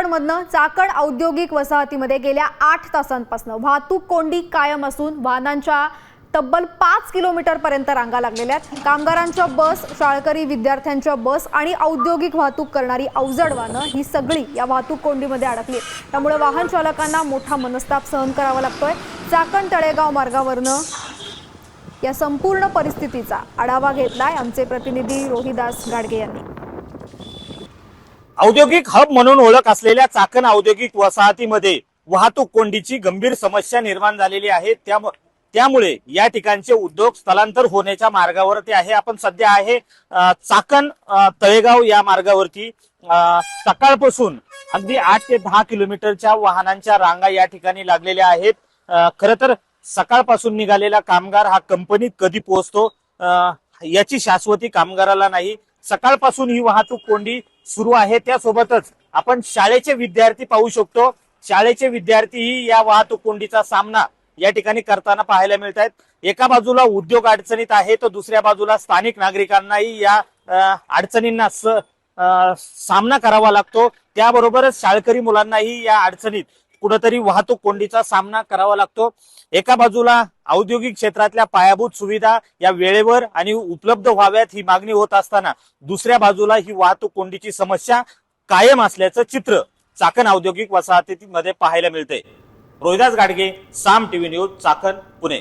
चाकणमधनं चाकण औद्योगिक वसाहतीमध्ये गेल्या 8 तासांपासून वाहतूक कोंडी कायम असून वाहनांच्या तब्बल 5 किलोमीटर पर्यंत रांगा लागलेल्या आहेत। कामगारांच्या बस, शाळकरी विद्यार्थ्यांच्या बस आणि औद्योगिक वाहतूक करणारी अवजड वाहनं ही सगळी या वाहतूक कोंडीमध्ये अडकली। त्यामुळे वाहन चालकांना मोठा मनस्ताप सहन करावा लागतोय। चाकण तळेगाव मार्गावरनं या संपूर्ण परिस्थितीचा आढावा घेतलाय आमचे प्रतिनिधी रोहिदास गाडगे यांनी। औद्योगिक हब म्हणून ओळख असलेल्या चाकण औद्योगिक वसाहतीमध्ये वाहतूक कोंडीची गंभीर समस्या निर्माण झालेली आहे। त्यामुळे या ठिकाणचे उद्योग स्थलांतर होण्याच्या मार्गावरती आहे। आपण सध्या आहे चाकण तळेगाव या मार्गावरती। सकाळपासून अगदी 8 ते 10 किलोमीटरच्या वाहनांच्या रांगा या ठिकाणी लागलेल्या आहेत। खरं तर सकाळपासून निघालेला कामगार हा कंपनीत कधी पोहोचतो याची शाश्वती कामगाराला नाही। सकाळपासून ही वाहतूक कोंडी सुरू आहे। त्यासोबतच आपण शाळेचे विद्यार्थी पाहू शकतो। शाळेचे विद्यार्थीही या वाहतूक कोंडीचा सामना या ठिकाणी करताना पाहायला मिळत आहेत। एका बाजूला उद्योग अडचणीत आहे तर दुसऱ्या बाजूला स्थानिक नागरिकांनाही या अडचणींना सामना करावा लागतो। त्याबरोबरच शाळकरी मुलांनाही या अडचणीत कुठेतरी वाहतूक कोंडीचा सामना करावा लागतो। एका बाजूला औद्योगिक क्षेत्रातल्या पायाभूत सुविधा या वेळेवर आणि उपलब्ध व्हाव्यात ही मागणी होत असताना दुसऱ्या बाजूला ही वाहतूक कोंडीची समस्या कायम असल्याचं चित्र चाकण औद्योगिक वसाहतीमध्ये पाहायला मिळते। रोहिदास गाडगे, साम टीव्ही न्यूज, चाकण, पुणे।